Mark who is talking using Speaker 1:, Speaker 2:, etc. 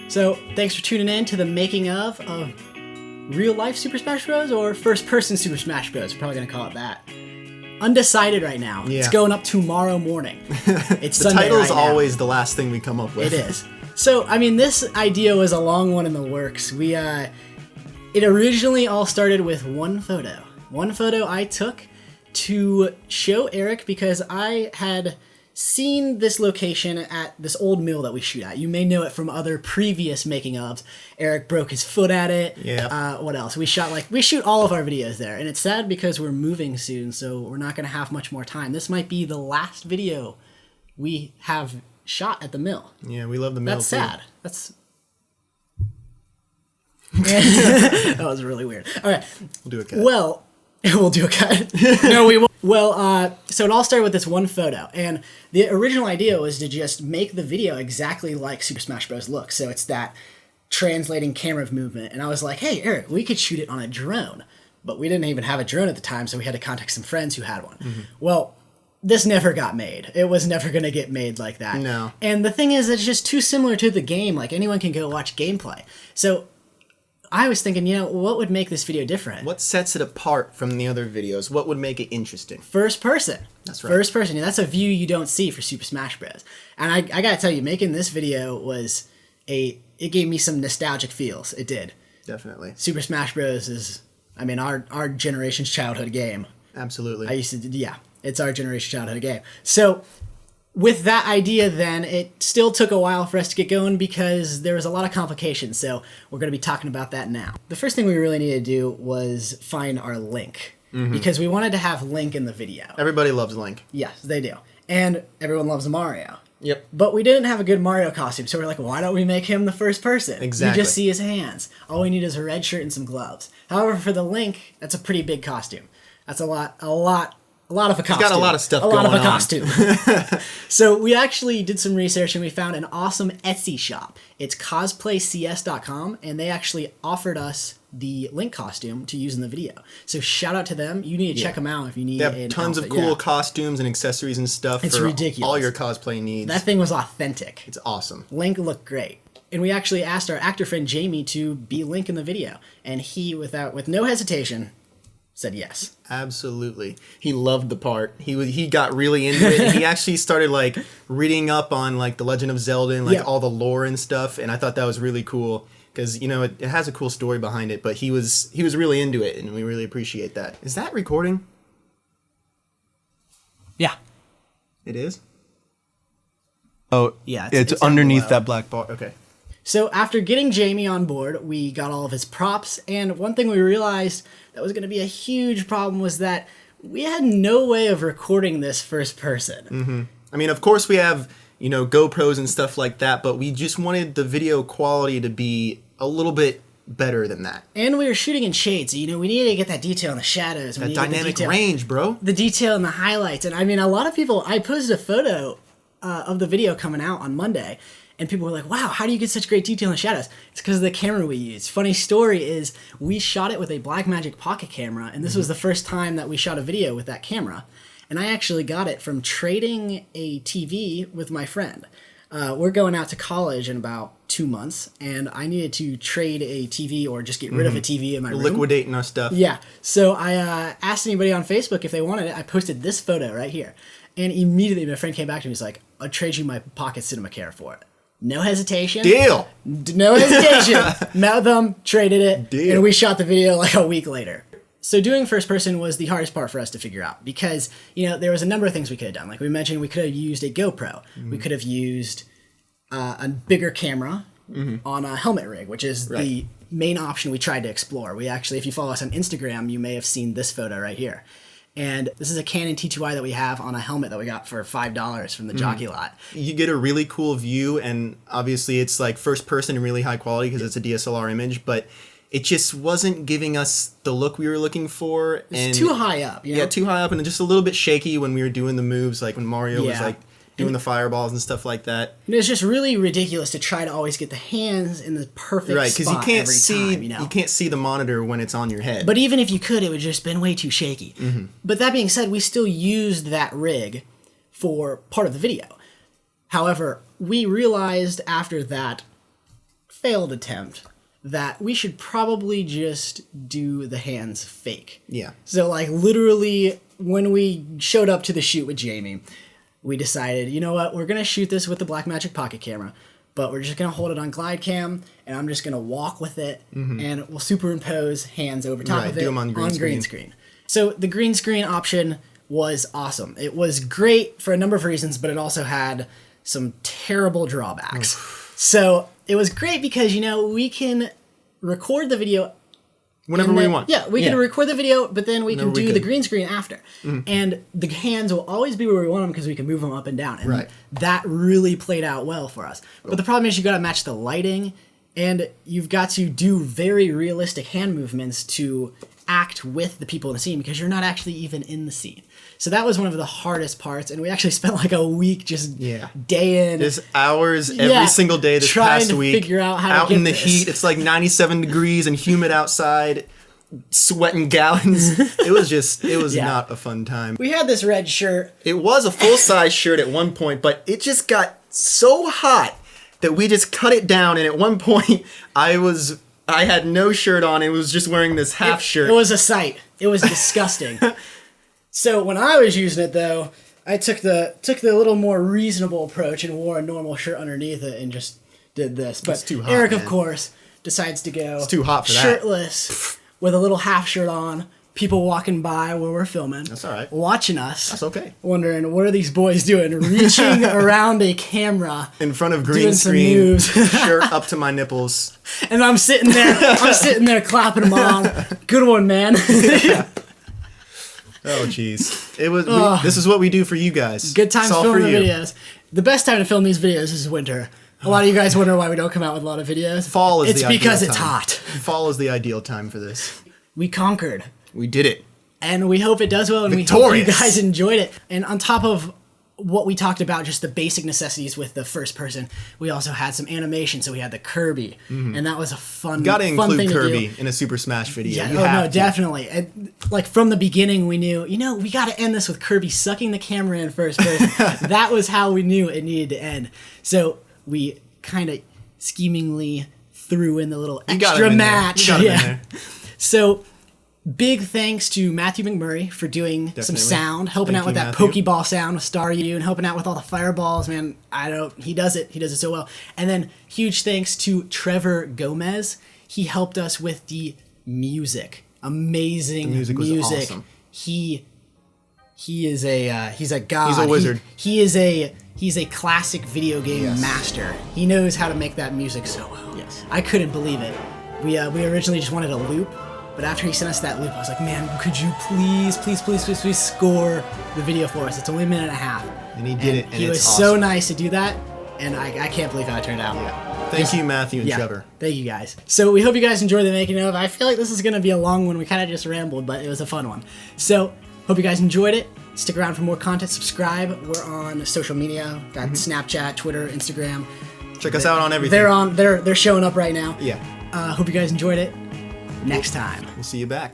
Speaker 1: So, thanks for tuning in to the making of real life Super Smash Bros. Or first person Super Smash Bros. We're probably going to call it that. Undecided right now. Yeah. It's going up tomorrow morning. It's
Speaker 2: the
Speaker 1: Sunday
Speaker 2: title's
Speaker 1: right now.
Speaker 2: Always the last thing we come up with.
Speaker 1: It is. So, I mean, this idea was a long one in the works. It originally all started with one photo. One photo I took to show Eric because I had seen this location at this old mill that we shoot at. You may know it from other previous making ofs. Eric broke his foot at it.
Speaker 2: Yeah.
Speaker 1: What else? We shoot all of our videos there, and it's sad because we're moving soon, so we're not going to have much more time. This might be the last video we have shot at the mill.
Speaker 2: Yeah, we love the mill.
Speaker 1: That's sad. That was really weird. All right.
Speaker 2: We'll do a cut.
Speaker 1: Well, we'll do a cut. No, we won't. Well, so it all started with this one photo, and the original idea was to just make the video exactly like Super Smash Bros. Looks. So it's that translating camera movement, and I was like, hey, Eric, we could shoot it on a drone, but we didn't even have a drone at the time, so we had to contact some friends who had one. Mm-hmm. Well, this never got made. It was never going to get made like that.
Speaker 2: No.
Speaker 1: And the thing is, it's just too similar to the game. Like, anyone can go watch gameplay. So I was thinking, what would make this video different?
Speaker 2: What sets it apart from the other videos? What would make it interesting?
Speaker 1: First person.
Speaker 2: That's right.
Speaker 1: First person. That's a view you don't see for Super Smash Bros. And I gotta tell you, making this video it gave me some nostalgic feels. It did.
Speaker 2: Definitely.
Speaker 1: Super Smash Bros. is, our generation's childhood game.
Speaker 2: Absolutely.
Speaker 1: It's our generation's childhood game. So with that idea, then, it still took a while for us to get going because there was a lot of complications, so we're going to be talking about that now. The first thing we really needed to do was find our Link, because we wanted to have Link in the video.
Speaker 2: Everybody loves Link.
Speaker 1: Yes, they do. And everyone loves Mario.
Speaker 2: Yep.
Speaker 1: But we didn't have a good Mario costume, so we're like, why don't we make him the first person?
Speaker 2: Exactly.
Speaker 1: You just see his hands. All we need is a red shirt and some gloves. However, for the Link, that's a pretty big costume. That's a lot of a costume.
Speaker 2: He's got a lot of stuff going on.
Speaker 1: A lot of a costume. So we actually did some research and we found an awesome Etsy shop. It's cosplaycs.com, and they actually offered us the Link costume to use in the video. So shout out to them. You need to check them out if you need.
Speaker 2: They have tons of cool costumes and accessories and stuff.
Speaker 1: It's
Speaker 2: for
Speaker 1: ridiculous.
Speaker 2: All your cosplay needs.
Speaker 1: That thing was authentic.
Speaker 2: It's awesome.
Speaker 1: Link looked great. And we actually asked our actor friend Jamie to be Link in the video, and he, with no hesitation, said yes.
Speaker 2: Absolutely. He loved the part. He got really into it. And he actually started reading up on the Legend of Zelda and all the lore and stuff. And I thought that was really cool because it has a cool story behind it. But he was really into it, and we really appreciate that. Is that recording?
Speaker 1: Yeah.
Speaker 2: It is? Oh
Speaker 1: yeah.
Speaker 2: It's underneath that black bar. Okay.
Speaker 1: So after getting Jamie on board, we got all of his props, and one thing we realized that was going to be a huge problem was that we had no way of recording this first person.
Speaker 2: Mm-hmm. I mean, of course we have, GoPros and stuff like that, but we just wanted the video quality to be a little bit better than that.
Speaker 1: And we were shooting in shades, so, we needed to get that detail in the shadows.
Speaker 2: That dynamic range, bro.
Speaker 1: The detail in the highlights. And a lot of people, I posted a photo of the video coming out on Monday, and people were like, wow, how do you get such great detail in the shadows? It's because of the camera we used. Funny story is we shot it with a Blackmagic pocket camera, and this was the first time that we shot a video with that camera. And I actually got it from trading a TV with my friend. We're going out to college in about 2 months, and I needed to trade a TV or just get rid of a TV in my room.
Speaker 2: Liquidating our stuff.
Speaker 1: Yeah. So I asked anybody on Facebook if they wanted it. I posted this photo right here. And immediately my friend came back to me and was like, I'll trade you my pocket cinema camera for it. No hesitation.
Speaker 2: Deal.
Speaker 1: No hesitation. Met with them, traded it,
Speaker 2: Deal.
Speaker 1: and we shot the video a week later. So doing first person was the hardest part for us to figure out because, there was a number of things we could have done. Like we mentioned, we could have used a GoPro. Mm-hmm. We could have used a bigger camera on a helmet rig, which is the main option we tried to explore. We actually, if you follow us on Instagram, you may have seen this photo right here. And this is a Canon T2i that we have on a helmet that we got for $5 from the jockey lot.
Speaker 2: You get a really cool view, and obviously it's first person and really high quality because it's a DSLR image, but it just wasn't giving us the look we were looking for.
Speaker 1: It's too high up.
Speaker 2: Yeah, too high up, and just a little bit shaky when we were doing the moves, when Mario was doing the fireballs and stuff like that.
Speaker 1: And it's just really ridiculous to try to always get the hands in the perfect spot
Speaker 2: because you can't
Speaker 1: every time,
Speaker 2: you can't see the monitor when it's on your head.
Speaker 1: But even if you could, it would just been way too shaky. Mm-hmm. But that being said, we still used that rig for part of the video. However, we realized after that failed attempt that we should probably just do the hands fake.
Speaker 2: Yeah.
Speaker 1: So, like, literally, when we showed up to the shoot with Jamie, we decided, you know what, we're going to shoot this with the Blackmagic Pocket Camera, but we're just going to hold it on glide cam, and I'm just going to walk with it, and we'll superimpose hands over top of it
Speaker 2: do them on green
Speaker 1: screen. So, the green screen option was awesome. It was great for a number of reasons, but it also had some terrible drawbacks. So it was great because, you know, we can record the video
Speaker 2: whenever we want.
Speaker 1: Yeah, we can record the video, but then we can do the green screen after. And the hands will always be where we want them because we can move them up and down. And that really played out well for us. But the problem is you got to match the lighting, and you've got to do very realistic hand movements to act with the people in the scene because you're not actually even in the scene. So that was one of the hardest parts, and we actually spent like a week just day in.
Speaker 2: Just hours every single day this past week.
Speaker 1: Figure out how to get
Speaker 2: in the
Speaker 1: this.
Speaker 2: heat. It's like 97 degrees and humid outside, sweating gallons. It was not a fun time.
Speaker 1: We had this red shirt.
Speaker 2: It was a full-size shirt at one point, but it just got so hot that we just cut it down, and at one point I had no shirt on and was just wearing this half shirt.
Speaker 1: It was a sight. It was disgusting. So when I was using it, though, I took the little more reasonable approach and wore a normal shirt underneath it and just did this. But
Speaker 2: it's too hot,
Speaker 1: Eric,
Speaker 2: man.
Speaker 1: of course, decides to go
Speaker 2: It's too hot for that.
Speaker 1: shirtless with a little half shirt on. People walking by where we're filming.
Speaker 2: That's all right.
Speaker 1: Watching us.
Speaker 2: That's okay.
Speaker 1: Wondering, what are these boys doing? Reaching around a camera.
Speaker 2: In front of green
Speaker 1: doing some
Speaker 2: screen,
Speaker 1: moves.
Speaker 2: shirt up to my nipples.
Speaker 1: And I'm sitting there clapping them on. Good one, man.
Speaker 2: Oh, jeez. This is what we do for you guys.
Speaker 1: Good times filming the videos. The best time to film these videos is winter. A lot of you guys wonder why we don't come out with a lot of videos.
Speaker 2: Fall is
Speaker 1: the ideal time. It's because it's hot.
Speaker 2: Fall is the ideal time for this.
Speaker 1: We conquered.
Speaker 2: We did it.
Speaker 1: And we hope it does well, and
Speaker 2: Victorious.
Speaker 1: we hope you guys enjoyed it. And on top of what we talked about, just the basic necessities with the first person, we also had some animation. So we had the Kirby, and that was a fun,
Speaker 2: Gotta
Speaker 1: fun
Speaker 2: include
Speaker 1: thing
Speaker 2: Kirby
Speaker 1: to do.
Speaker 2: in a Super Smash video.
Speaker 1: Yeah, definitely. And like from the beginning, we knew, we got to end this with Kirby sucking the camera in first person. That was how we knew it needed to end. So we kind of schemingly threw in the little extra match. So big thanks to Matthew McMurray for doing some sound, helping out with that Pokeball sound with Star U, and helping out with all the fireballs, man. He does it so well. And then huge thanks to Trevor Gomez. He helped us with the music. Amazing music.
Speaker 2: Was awesome.
Speaker 1: He's a god.
Speaker 2: He's a wizard.
Speaker 1: He's a classic video game master. He knows how to make that music so well.
Speaker 2: Yes.
Speaker 1: I couldn't believe it. We originally just wanted a loop, but after he sent us that loop, I was like, man, could you please score the video for us? It's only a minute and a half.
Speaker 2: And he did it, and
Speaker 1: he was
Speaker 2: awesome.
Speaker 1: so nice to do that, and I can't believe how it turned out.
Speaker 2: Yeah. Thank you, Matthew and Trevor.
Speaker 1: Thank you, guys. So we hope you guys enjoy the making of. I feel like this is going to be a long one. We kind of just rambled, but it was a fun one. So hope you guys enjoyed it. Stick around for more content. Subscribe. We're on social media. Got Snapchat, Twitter, Instagram.
Speaker 2: Check us out on everything.
Speaker 1: They're showing up right now.
Speaker 2: Yeah.
Speaker 1: Hope you guys enjoyed it. Next time.
Speaker 2: We'll see you back.